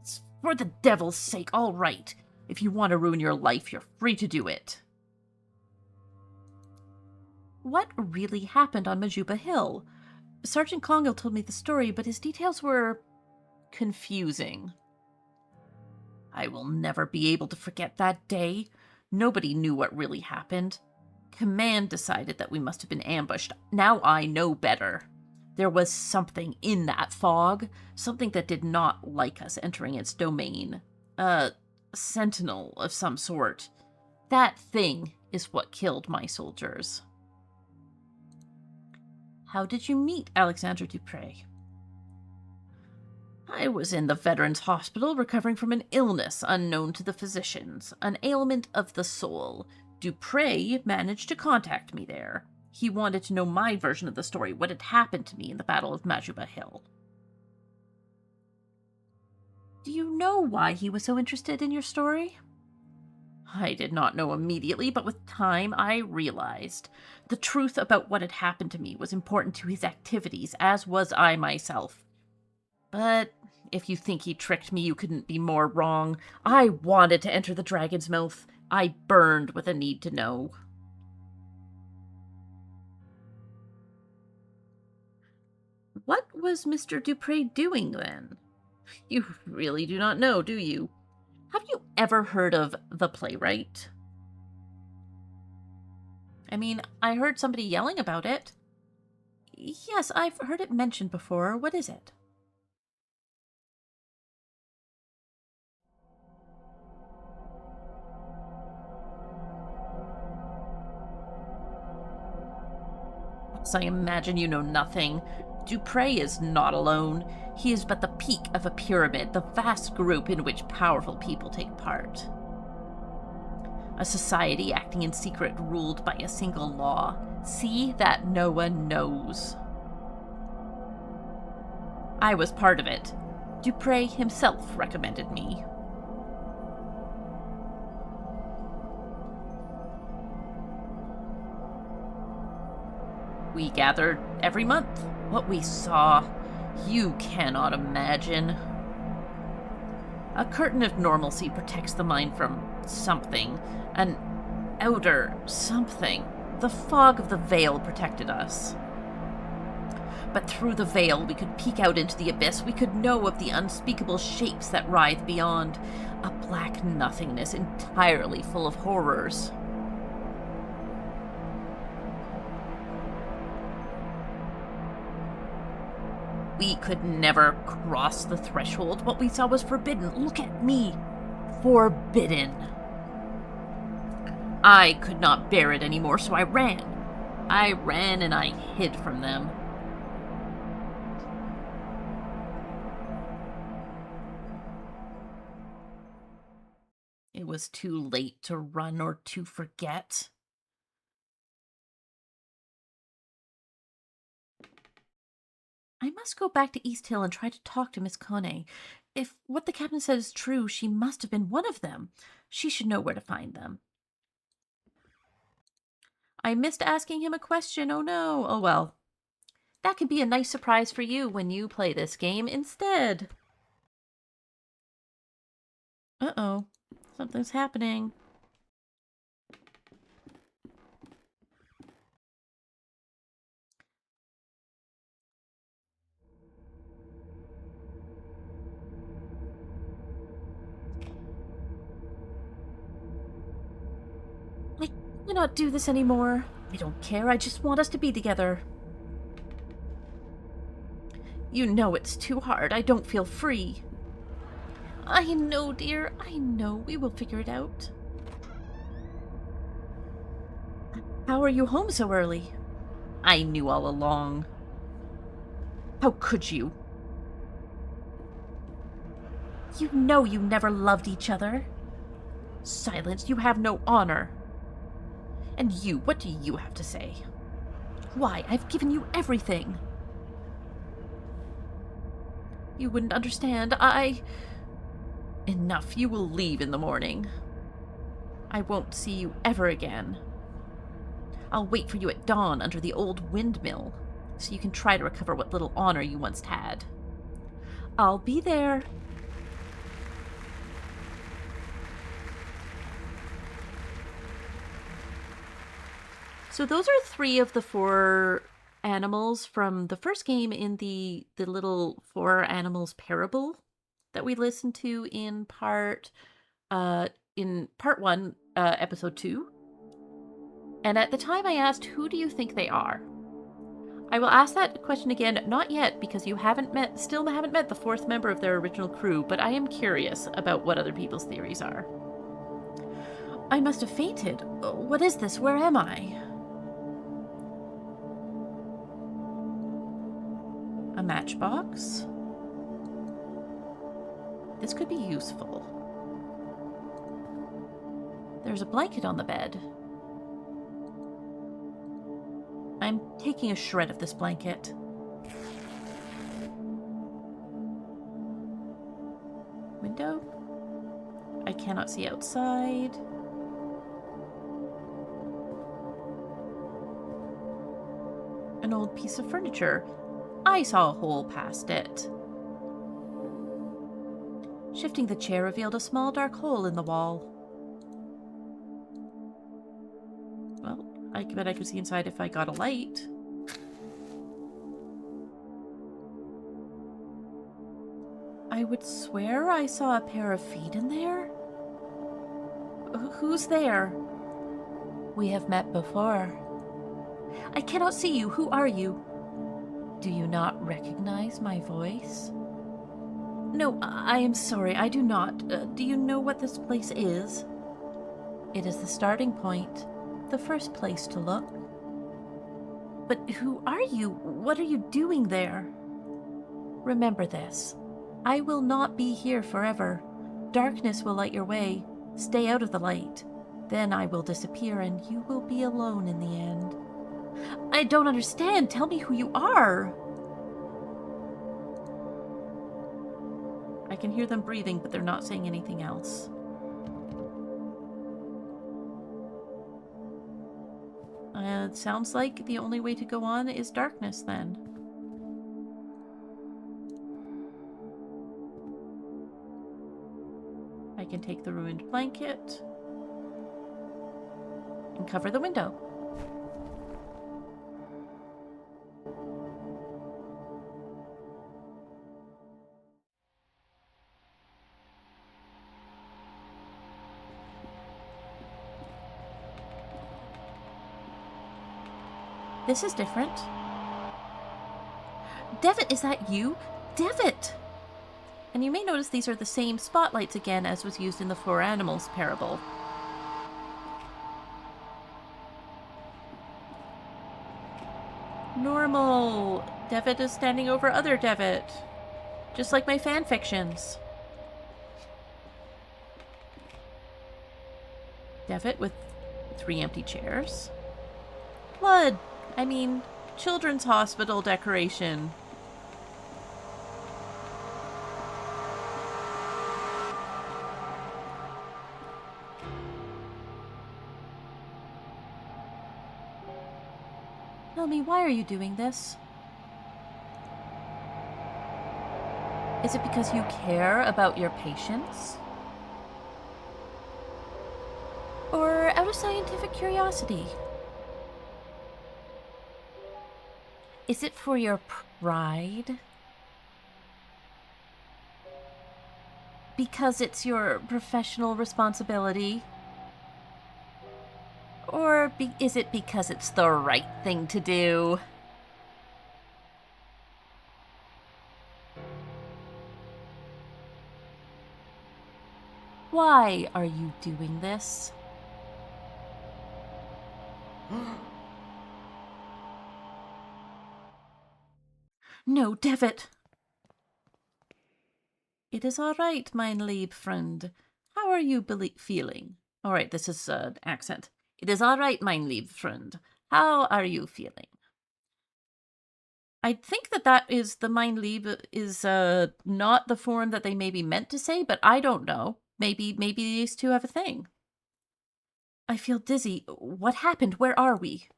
It's for the devil's sake, all right. If you want to ruin your life, you're free to do it. What really happened on Majuba Hill? Sergeant Congo told me the story, but his details were confusing. I will never be able to forget that day. Nobody knew what really happened. Command decided that we must have been ambushed. Now I know better. There was something in that fog, something that did not like us entering its domain. A sentinel of some sort. That thing is what killed my soldiers. How did you meet Alexandre Dupre? I was in the Veterans Hospital recovering from an illness unknown to the physicians, an ailment of the soul. Dupre managed to contact me there. He wanted to know my version of the story, what had happened to me in the Battle of Majuba Hill. Do you know why he was so interested in your story? I did not know immediately, but with time I realized. The truth about what had happened to me was important to his activities, as was I myself. But if you think he tricked me, you couldn't be more wrong. I wanted to enter the dragon's mouth. I burned with a need to know. What was Mr. Dupre doing then? You really do not know, do you? Have you ever heard of The Playwright? I mean, I heard somebody yelling about it. Yes, I've heard it mentioned before. What is it? I imagine you know nothing. Dupre is not alone. He is but the peak of a pyramid, the vast group in which powerful people take part. A society acting in secret, ruled by a single law. See that no one knows. I was part of it. Dupre himself recommended me. We gathered every month. What we saw, you cannot imagine. A curtain of normalcy protects the mind from something. An outer something. The fog of the veil protected us. But through the veil we could peek out into the abyss. We could know of the unspeakable shapes that writhe beyond. A black nothingness entirely full of horrors. We could never cross the threshold. What we saw was forbidden. Look at me. Forbidden. I could not bear it anymore, so I ran. I ran and I hid from them. It was too late to run or to forget. I must go back to East Hill and try to talk to Miss Coney. If what the captain said is true, she must have been one of them. She should know where to find them. I missed asking him a question. Oh no. Oh well. That could be a nice surprise for you when you play this game instead. Uh-oh. Something's happening. I cannot do this anymore. I don't care. I just want us to be together. You know it's too hard. I don't feel free. I know, dear. I know. We will figure it out. How are you home so early? I knew all along. How could you? You know you never loved each other. Silence, you have no honor. And you, what do you have to say? Why, I've given you everything. You wouldn't understand. Enough, you will leave in the morning. I won't see you ever again. I'll wait for you at dawn under the old windmill, so you can try to recover what little honor you once had. I'll be there. So those are 3 of the 4 animals from the first game in the little 4 animals parable that we listened to in part 1, episode 2. And at the time I asked, who do you think they are? I will ask that question again, not yet, because you still haven't met the 4th member of their original crew, but I am curious about what other people's theories are. I must have fainted. What is this? Where am I? A matchbox? This could be useful. There's a blanket on the bed. I'm taking a shred of this blanket. Window? I cannot see outside. An old piece of furniture. I saw a hole past it. Shifting the chair revealed a small dark hole in the wall. Well, I bet I could see inside if I got a light. I would swear I saw a pair of feet in there. Who's there? We have met before. I cannot see you. Who are you? Do you not recognize my voice? No, I am sorry, I do not. Do you know what this place is? It is the starting point, the first place to look. But who are you? What are you doing there? Remember this. I will not be here forever. Darkness will light your way. Stay out of the light. Then I will disappear and you will be alone in the end. I don't understand. Tell me who you are. I can hear them breathing, but they're not saying anything else. It sounds like the only way to go on is darkness, then. I can take the ruined blanket and cover the window. This is different. Devitt, is that you? Devitt! And you may notice these are the same spotlights again as was used in the 4 animals parable. Normal. Devitt is standing over other Devitt. Just like my fanfictions. Devitt with 3 empty chairs. Blood. I mean, children's hospital decoration. Tell me, why are you doing this? Is it because you care about your patients? Or out of scientific curiosity? Is it for your pride? Because it's your professional responsibility? Or is it because it's the right thing to do? Why are you doing this? No, Devitt! It is all right, mein lieb friend. How are you feeling? All right, this is an accent. It is all right, mein lieb friend. How are you feeling? I think that is the mein lieb is not the form that they maybe meant to say, but I don't know. Maybe these two have a thing. I feel dizzy. What happened? Where are we?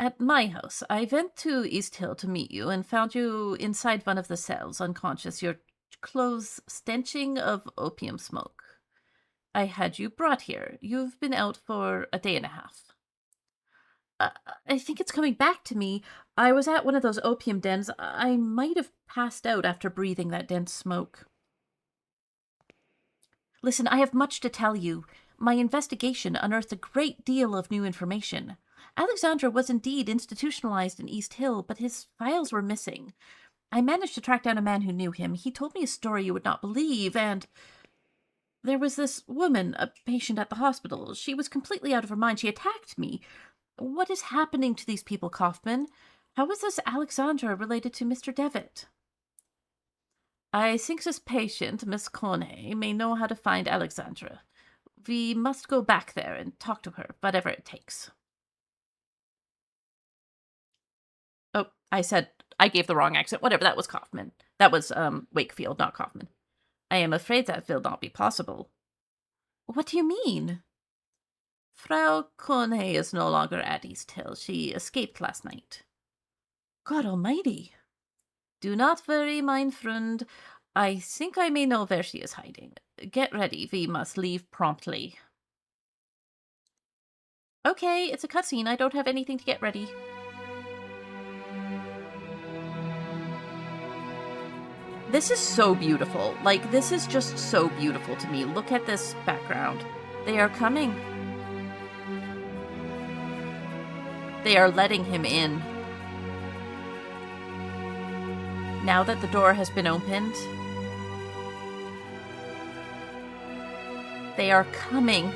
At my house, I went to East Hill to meet you and found you inside one of the cells, unconscious, your clothes stenching of opium smoke. I had you brought here. You've been out for a day and a half. Uh, I think it's coming back to me. I was at one of those opium dens. I might have passed out after breathing that dense smoke. Listen, I have much to tell you. My investigation unearthed a great deal of new information. Alexandra was indeed institutionalized in East Hill, but his files were missing. I managed to track down a man who knew him. He told me a story you would not believe, and there was this woman, a patient at the hospital. She was completely out of her mind. She attacked me. What is happening to these people, Kaufman? How is this Alexandra related to Mr. Devitt? I think this patient, Miss Corney, may know how to find Alexandra. We must go back there and talk to her, whatever it takes. Oh, I gave the wrong accent. Whatever, that was Kaufman. That was, Wakefield, not Kaufman. I am afraid that will not be possible. What do you mean? Frau Corney is no longer at East Hill. She escaped last night. God almighty. Do not worry, mein Freund. I think I may know where she is hiding. Get ready. We must leave promptly. Okay, it's a cutscene. I don't have anything to get ready. This is so beautiful. Like, this is just so beautiful to me. Look at this background. They are coming. They are letting him in. Now that the door has been opened, they are coming.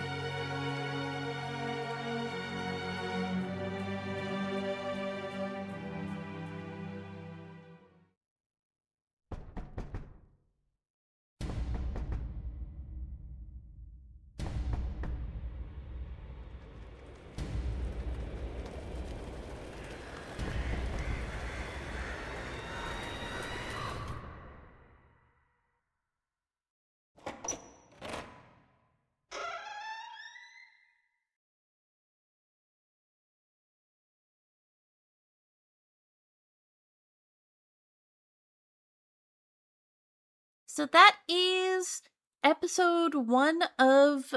So that is episode 1 of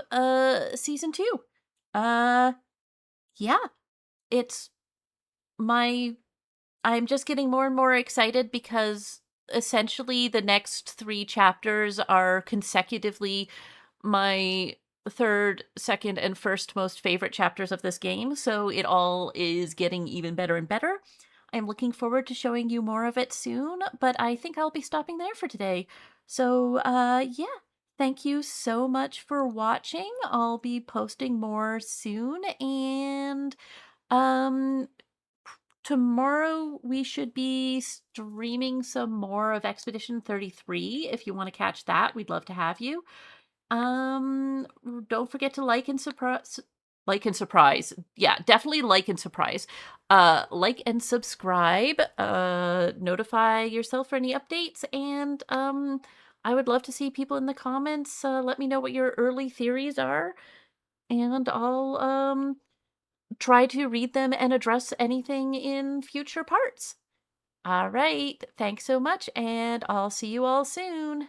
season 2. Yeah, it's I'm just getting more and more excited because essentially the next 3 chapters are consecutively my third, second, and first most favorite chapters of this game, so it all is getting even better and better. I'm looking forward to showing you more of it soon, but I think I'll be stopping there for today. So, yeah. Thank you so much for watching. I'll be posting more soon, and um tomorrow we should be streaming some more of Expedition 33. If you want to catch that, we'd love to have you. Don't forget to like and surprise. Yeah, definitely like and surprise. Like and subscribe. Notify yourself for any updates, and I would love to see people in the comments. Let me know what your early theories are, and I'll try to read them and address anything in future parts. All right, thanks so much, and I'll see you all soon.